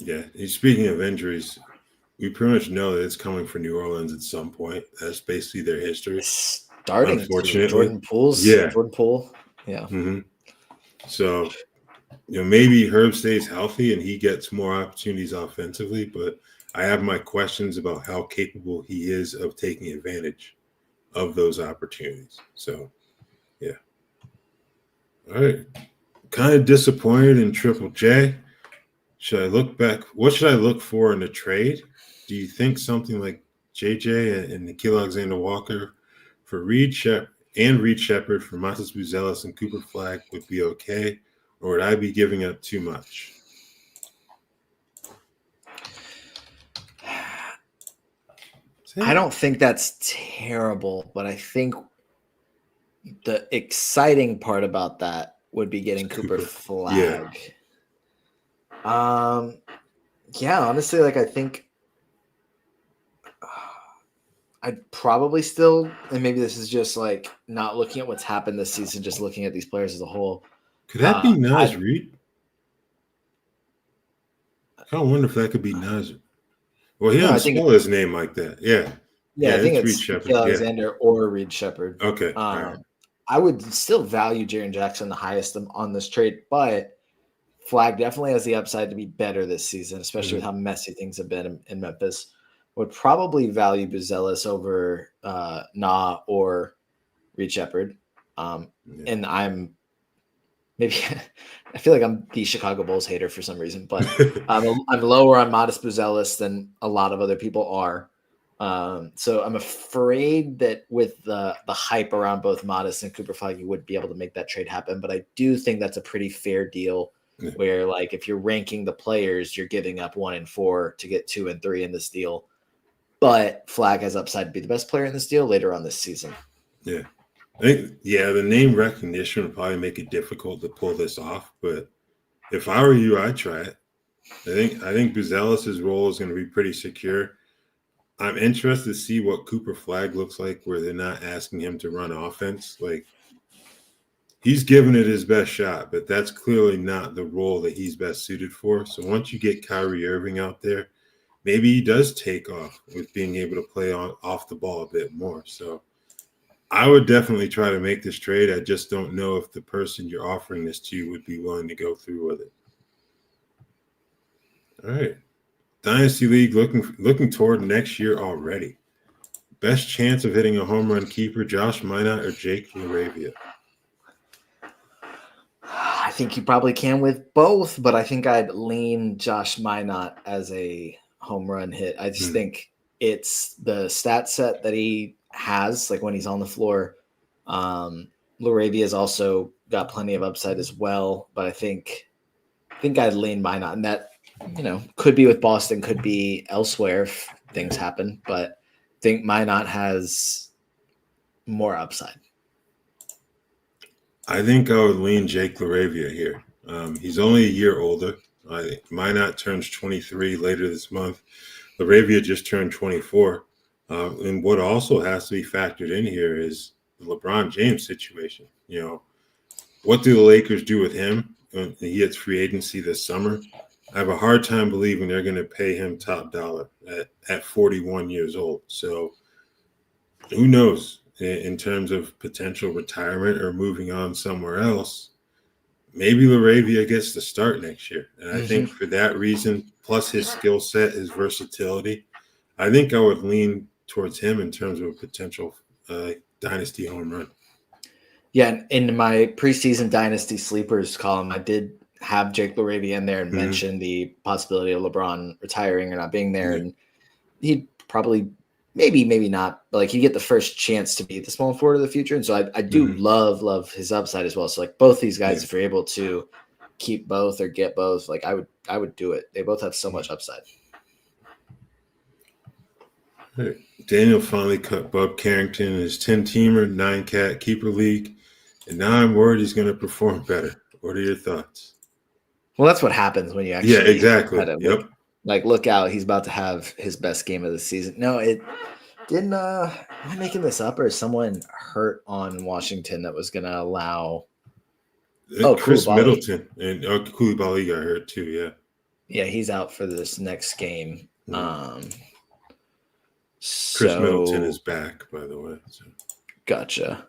Yeah. Speaking of injuries, we pretty much know that it's coming for New Orleans at some point. That's basically their history.
It's starting.
Unfortunately.
Jordan Poole. Yeah.
Mm-hmm. So, maybe Herb stays healthy and he gets more opportunities offensively, but I have my questions about how capable he is of taking advantage of those opportunities. So, yeah. All right. Kind of disappointed in Triple J. Should I look back? What should I look for in a trade? Do you think something like JJ and Nikhil Alexander-Walker for Reed Shepard for Matas Buzelis and Cooper Flagg would be okay? Or would I be giving up too much?
I don't think that's terrible, but I think the exciting part about that would be getting Cooper Flagg. Yeah, honestly, I think I'd probably still, and maybe this is just not looking at what's happened this season, just looking at these players as a whole.
Could that be Naz Reid? I kind of wonder if that could be Naz. Well, he doesn't spell his name like that. Yeah.
Yeah, I think it's Nikhil Alexander or Reed Shepard.
Okay.
I would still value Jaren Jackson the highest on this trade, but Flagg definitely has the upside to be better this season, especially with how messy things have been in Memphis. Would probably value Buzelis over Na or Reed Shepard. And I feel like I'm the Chicago Bulls hater for some reason, but I'm lower on Matas Buzelis than a lot of other people are. So I'm afraid that with the hype around both Matas and Cooper Flagg, you would be able to make that trade happen. But I do think that's a pretty fair deal where if you're ranking the players, you're giving up 1 and 4 to get 2 and 3 in this deal. But Flagg has upside to be the best player in this deal later on this season.
Yeah. I think, the name recognition would probably make it difficult to pull this off. But if I were you, I'd try it. I think Buzelis' role is going to be pretty secure. I'm interested to see what Cooper Flagg looks like where they're not asking him to run offense. He's given it his best shot, but that's clearly not the role that he's best suited for. So once you get Kyrie Irving out there, maybe he does take off with being able to play off the ball a bit more. So I would definitely try to make this trade. I just don't know if the person you're offering this to would be willing to go through with it. All right. Dynasty League looking toward next year already. Best chance of hitting a home run keeper, Josh Minot or Jake LaRavia?
I think you probably can with both, but I think I'd lean Josh Minot as a home run hit. I just think it's the stat set that he has, like when he's on the floor. Laravia's also got plenty of upside as well, but I think I'd lean Minot, and that could be with Boston, could be elsewhere if things happen, but I think Minot has more upside.
I think I would lean Jake LaRavia here. He's only a year older. Minot turns 23 later this month. LaRavia just turned 24. And what also has to be factored in here is the LeBron James situation. What do the Lakers do with him when he hits free agency this summer? I have a hard time believing they're going to pay him top dollar at 41 years old. So who knows in terms of potential retirement or moving on somewhere else. Maybe LaRavia gets the start next year. And I think for that reason, plus his skill set, his versatility, I think I would lean towards him in terms of a potential dynasty home run.
Yeah, in my preseason dynasty sleepers column, I did have Jake LaRavia in there and mention the possibility of LeBron retiring or not being there. And he'd probably, maybe not, but like he'd get the first chance to be the small forward of the future. And so I do love his upside as well. So like both these guys, if you're able to keep both or get both, like I would do it. They both have so much upside.
Daniel finally cut Bub Carrington in his 10-teamer, 9-cat keeper league. And now I'm worried he's going to perform better. What are your thoughts?
Well, that's what happens when you actually.
Yeah, exactly. Yep.
Like, look out. He's about to have his best game of the season. No, it didn't. Am I making this up, or is someone hurt on Washington that was going to allow.
Chris Middleton and Koulibaly got hurt too, yeah.
Yeah, he's out for this next game.
Chris Middleton is back, by the way. So.
Gotcha.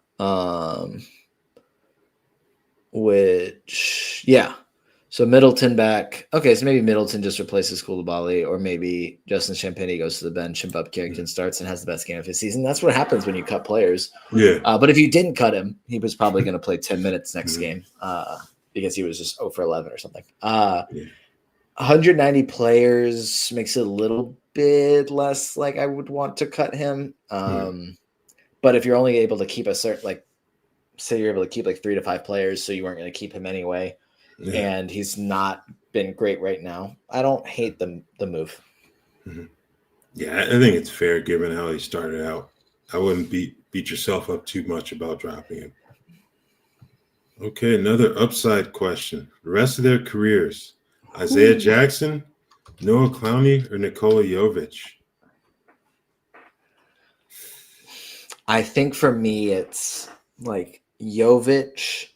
So Middleton back. Okay, so maybe Middleton just replaces Koulibaly, or maybe Justin Champagnie goes to the bench and Bub Carrington starts and has the best game of his season. That's what happens when you cut players.
Yeah.
But if you didn't cut him, he was probably going to play 10 minutes next game because he was just 0 for 11 or something. 190 players makes it a little bit less like I would want to cut him. But if you're only able to keep a certain, like, say you're able to keep like 3 to 5 players, so you weren't going to keep him anyway, and he's not been great right now, I don't hate the move.
Yeah, I think it's fair given how he started out. I wouldn't beat yourself up too much about dropping him. Okay, another upside question. The rest of their careers, Isaiah Jackson, Noah Clowney, or Nikola Jovic?
I think for me, it's like Jovic,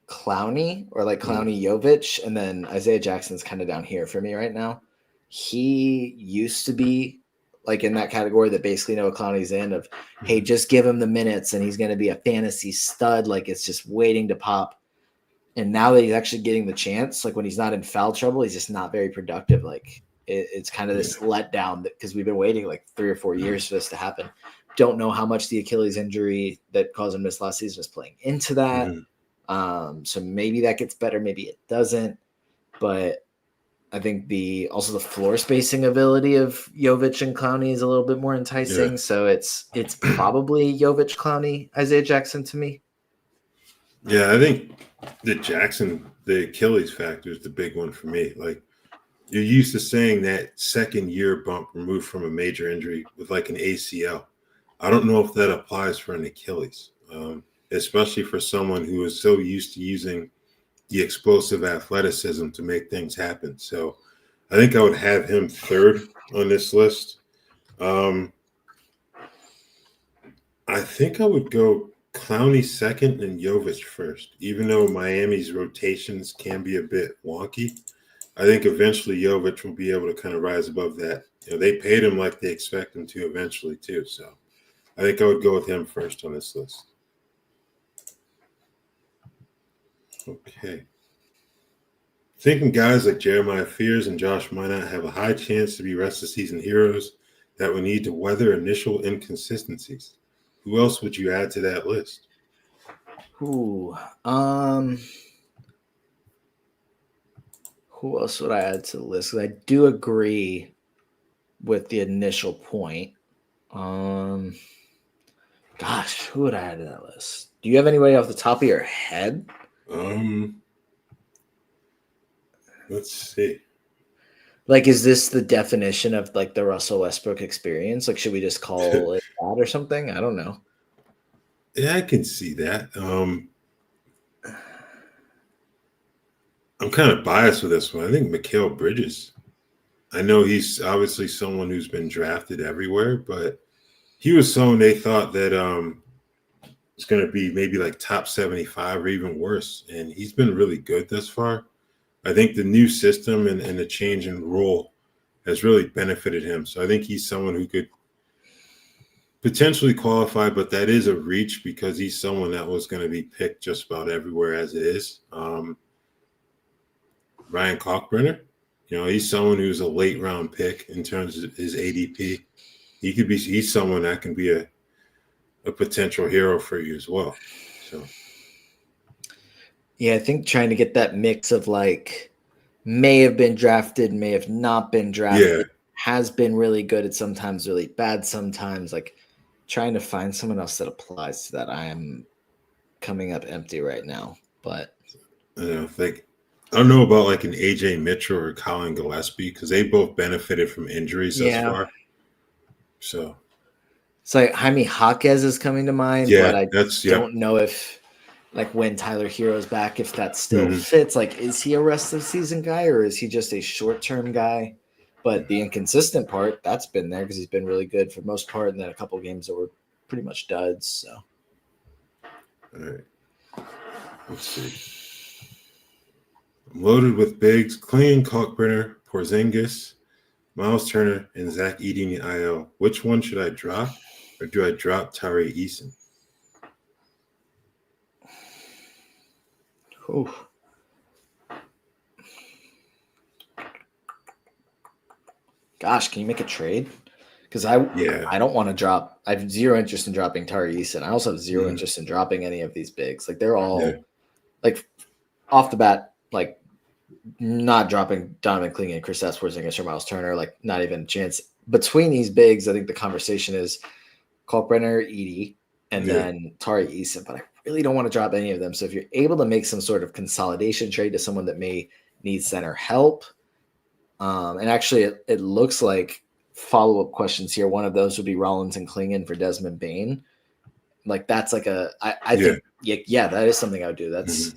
Clowney, or like Clowney, Jovic, and then Isaiah Jackson's kind of down here for me right now. He used to be like in that category that basically Noah Clowney's in of, hey, just give him the minutes and he's going to be a fantasy stud. Like it's just waiting to pop. And now that he's actually getting the chance, like when he's not in foul trouble, he's just not very productive. Like it's kind of this letdown because we've been waiting like 3 or 4 years for this to happen. Don't know how much the Achilles injury that caused him miss last season is playing into that. So maybe that gets better, maybe it doesn't. But I think also the floor spacing ability of Jovic and Clowney is a little bit more enticing. So it's probably Jovic, Clowney, Isaiah Jackson to me.
Yeah, I think the Achilles factor is the big one for me. Like you're used to saying that second year bump removed from a major injury with like an ACL. I don't know if that applies for an Achilles, especially for someone who is so used to using the explosive athleticism to make things happen. So I think I would have him third on this list. I think I would go Clowney second and Jovic first, even though Miami's rotations can be a bit wonky. I think eventually Jovic will be able to kind of rise above that. They paid him like they expect him to eventually too. So I think I would go with him first on this list. Okay. Thinking guys like Jeremiah Fears and Josh Minot have a high chance to be rest of season heroes that would need to weather initial inconsistencies. Who else would you add to that list?
Who else would I add to the list? I do agree with the initial point. Gosh, who would I add to that list? Do you have anybody off the top of your head?
Let's see.
Like, is this the definition of like the Russell Westbrook experience? Like, should we just call it that or something? I don't know.
Yeah, I can see that. I'm kind of biased with this one. I think Mikal Bridges. I know he's obviously someone who's been drafted everywhere, but he was someone they thought that it's going to be maybe like top 75 or even worse. And he's been really good thus far. I think the new system and the change in role has really benefited him. So I think he's someone who could potentially qualify, but that is a reach because he's someone that was going to be picked just about everywhere as it is. Ryan Kalkbrenner, he's someone who's a late round pick in terms of his ADP. He's someone that can be a potential hero for you as well. So,
yeah, I think trying to get that mix of like may have been drafted, may have not been drafted, has been really good at sometimes, really bad sometimes. Like trying to find someone else that applies to that. I am coming up empty right now, but
I don't know about like an AJ Mitchell or Colin Gillespie because they both benefited from injuries thus far. So
it's like Jaime Jaquez is coming to mind, but I don't know if like when Tyler Hero's back, if that still fits. Like, is he a rest of the season guy or is he just a short-term guy? But the inconsistent part, that's been there because he's been really good for the most part, and then a couple of games that were pretty much duds. So,
all right, let's see. I'm loaded with bigs: Clean, Kalkbrenner, Porzingis, Miles Turner, and Zach Edey in the IL. Which one should I drop, or do I drop Tari Eason?
Ooh. Gosh, can you make a trade? Because I don't want to drop. I have zero interest in dropping Tari Eason. I also have zero interest in dropping any of these bigs. Like they're all like off the bat, like not dropping Donovan Clingan and Chris Porzingis or Miles Turner. Like not even a chance. Between these bigs, I think the conversation is Kalkbrenner, Edey, and then Tari Eason. But I really don't want to drop any of them. So if you're able to make some sort of consolidation trade to someone that may need center help, and actually it looks like follow-up questions here. One of those would be Rollins and Clingan for Desmond Bane. Like that's like I think that is something I would do. That's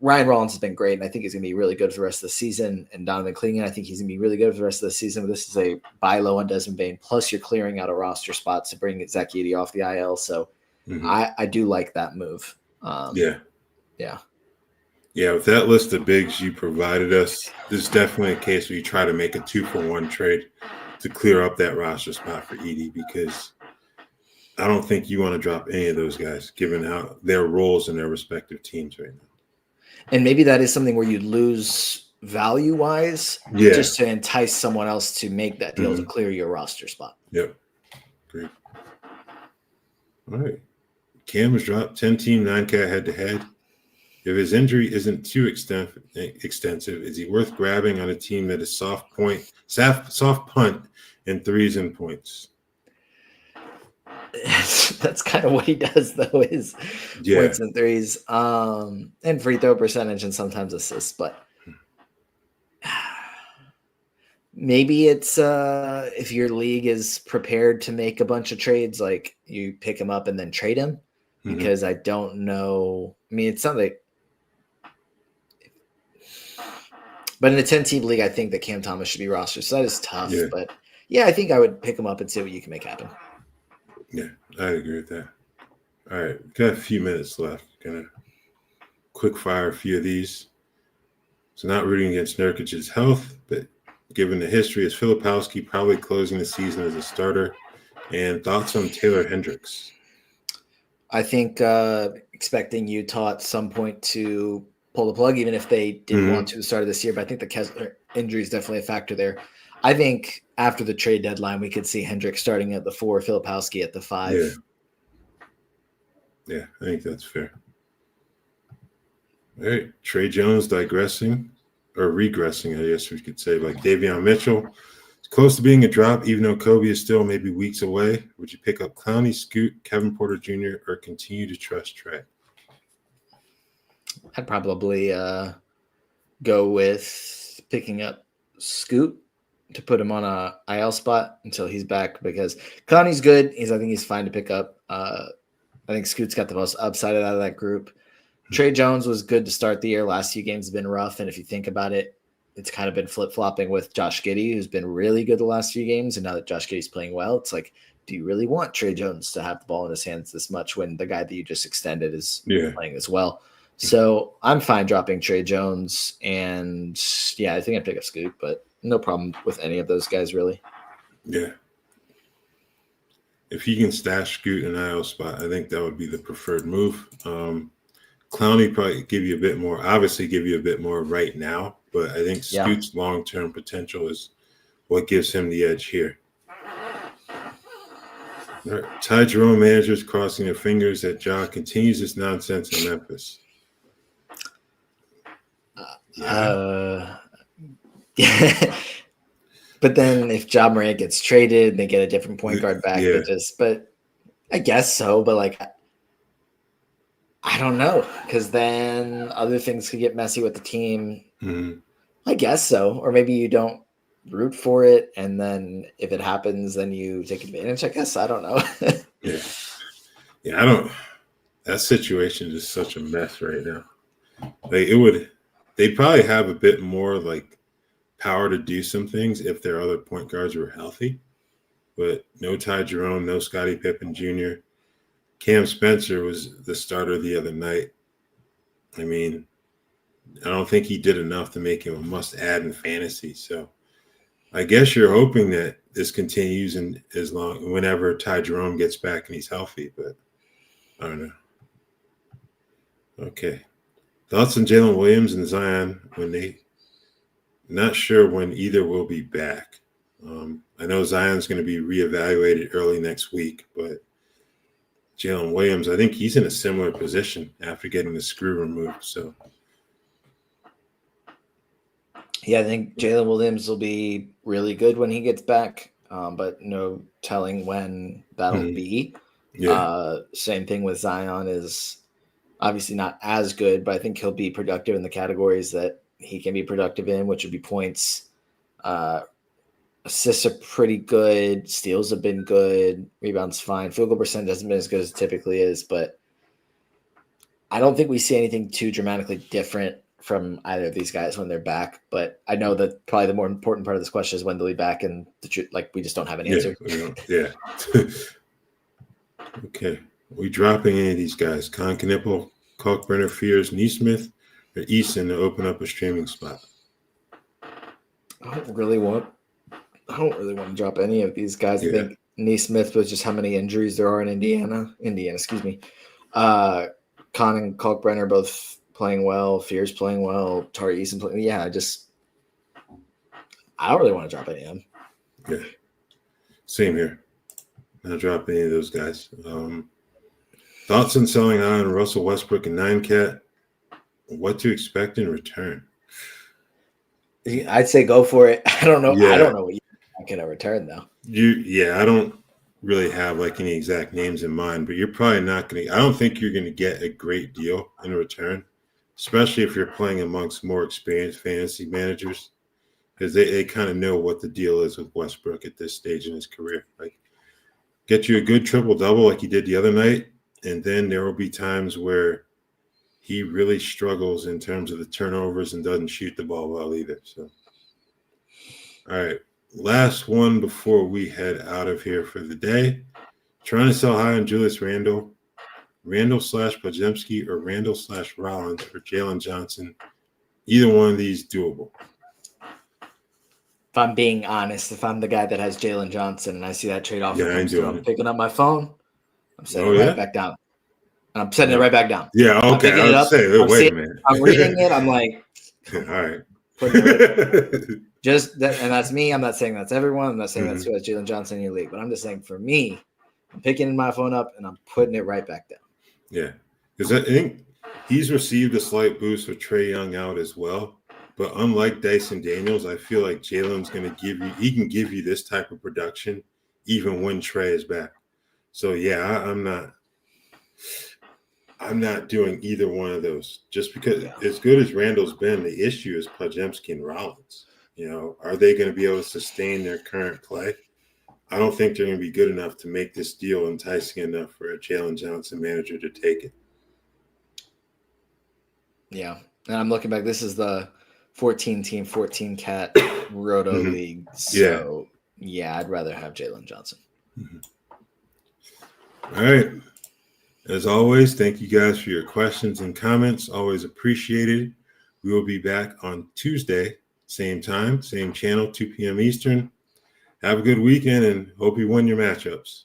Ryan Rollins has been great, and I think he's gonna be really good for the rest of the season. And Donovan Clingan, I think he's gonna be really good for the rest of the season. But this is a buy low on Desmond Bane. Plus, you're clearing out a roster spot to bring Zach Edey off the IL. So I do like that move.
Yeah, with that list of bigs you provided us, this is definitely a case where you try to make a 2-for-1 trade to clear up that roster spot for Edey because I don't think you want to drop any of those guys given how their roles in their respective teams right now.
And maybe that is something where you lose value-wise just to entice someone else to make that deal to clear your roster spot.
Yep. Great. All right. Cam has dropped 10-team 9K head-to-head. If his injury isn't too extensive, is he worth grabbing on a team that is soft punt and threes and points?
That's kind of what he does, though, is points and threes, and free throw percentage and sometimes assists. But maybe it's if your league is prepared to make a bunch of trades, like you pick him up and then trade him, because I don't know. I mean, it's not like. But in a 10-team league, I think that Cam Thomas should be rostered. So that is tough. Yeah. But, I think I would pick him up and see what you can make happen.
Yeah, I agree with that. All right, we've got a few minutes left. Gonna quick fire a few of these. So not rooting against Nurkic's health, but given the history, is Filipowski probably closing the season as a starter? And thoughts on Taylor Hendricks?
I think expecting Utah at some point to pull the plug, even if they didn't want to the start of this year. But I think the Kessler injury is definitely a factor there. I think after the trade deadline, we could see Hendricks starting at the 4, Filipowski at the 5.
Yeah, I think that's fair. All right, Trey Jones regressing, I guess we could say, like Davion Mitchell. He's close to being a drop, even though Kobe is still maybe weeks away. Would you pick up Clowney, Scoot, Kevin Porter Jr., or continue to trust Trey?
I'd probably go with picking up Scoot to put him on a IL spot until he's back, because Clowney's good. I think he's fine to pick up. I think Scoot's got the most upside out of that group. Trey Jones was good to start the year. Last few games have been rough, and if you think about it, it's kind of been flip-flopping with Josh Giddey, who's been really good the last few games, and now that Josh Giddey's playing well, it's like, do you really want Trey Jones to have the ball in his hands this much when the guy that you just extended is playing as well? So I'm fine dropping Trey Jones, and I think I'd pick up Scoot, but no problem with any of those guys, really.
Yeah. If he can stash Scoot in an IL spot, I think that would be the preferred move. Clowney probably give you a bit more right now, but I think Scoot's long-term potential is what gives him the edge here. All right. Ty Jerome managers crossing their fingers that Ja continues this nonsense in Memphis.
But then if Ja Morant gets traded, they get a different point guard back. But I guess so. But like, I don't know, because then other things could get messy with the team.
Mm-hmm.
I guess so. Or maybe you don't root for it, and then if it happens, then you take advantage. I guess. I don't know.
I don't. That situation is such a mess right now. Like they'd probably have a bit more like power to do some things if their other point guards were healthy. But no Ty Jerome, no Scottie Pippen Jr. Cam Spencer was the starter the other night. I mean, I don't think he did enough to make him a must-add in fantasy. So I guess you're hoping that this continues and whenever Ty Jerome gets back and he's healthy. But I don't know. Okay. Thoughts on Jalen Williams and Zion not sure when either will be back. I know Zion's going to be reevaluated early next week, but Jalen Williams, I think he's in a similar position after getting the screw removed. So,
I think Jalen Williams will be really good when he gets back, but no telling when that'll be. Same thing with Zion, is obviously not as good, but I think he'll be productive in the categories that he can be productive in, which would be points. Assists are pretty good. Steals have been good. Rebounds fine. Field goal percentage hasn't been as good as it typically is, but I don't think we see anything too dramatically different from either of these guys when they're back. But I know that probably the more important part of this question is when they'll be back, and we just don't have an answer.
Okay. Are we dropping any of these guys? Con Knipple, Kalkbrenner, Fears, Neesmith, or Easton to open up a streaming spot?
I don't really want to drop any of these guys. I think Neesmith was just how many injuries there are in Indiana, excuse me. Con and Kalkbrenner both playing well. Fears playing well. Tari Easton playing. I don't really want to drop any of them.
Yeah. Same here. Not drop any of those guys. Thoughts on selling on Russell Westbrook and 9-Cat? What to expect in return?
I'd say go for it. I don't know. I don't know what you can return though.
I don't really have like any exact names in mind, but you're probably not going to. I don't think you're going to get a great deal in return, especially if you're playing amongst more experienced fantasy managers, because they kind of know what the deal is with Westbrook at this stage in his career. Like, get you a good triple-double like he did the other night, and then there will be times where he really struggles in terms of the turnovers and doesn't shoot the ball well either. So, all right, last one before we head out of here for the day. Trying to sell high on Julius Randle, Randle/Podziemski, or Randle/Rollins for Jalen Johnson. Either one of these doable.
If I'm being honest, if I'm the guy that has Jalen Johnson and I see that trade offer, I'm picking up my phone. I'm setting it right back down. And I'm setting it right back down.
Yeah, okay. I was saying, wait a minute.
I'm reading it. I'm like,
all right.
And that's me. I'm not saying that's everyone. I'm not saying that's who has Jalen Johnson in your league, but I'm just saying for me, I'm picking my phone up and I'm putting it right back down.
Yeah, because I think he's received a slight boost with Trae Young out as well. But unlike Dyson Daniels, I feel like Jalen's going to he can give you this type of production even when Trey is back. So yeah, I'm not doing either one of those just because as good as Randall's been, the issue is Podziemski and Rollins. Are they going to be able to sustain their current play? I don't think they're going to be good enough to make this deal enticing enough for a Jalen Johnson manager to take it.
Yeah. And I'm looking back. This is the 14-team, 14-cat Roto League. So, yeah, I'd rather have Jalen Johnson.
All right. As always, thank you guys for your questions and comments. Always appreciated. We will be back on Tuesday, same time, same channel, 2 p.m. Eastern. Have a good weekend and hope you win your matchups.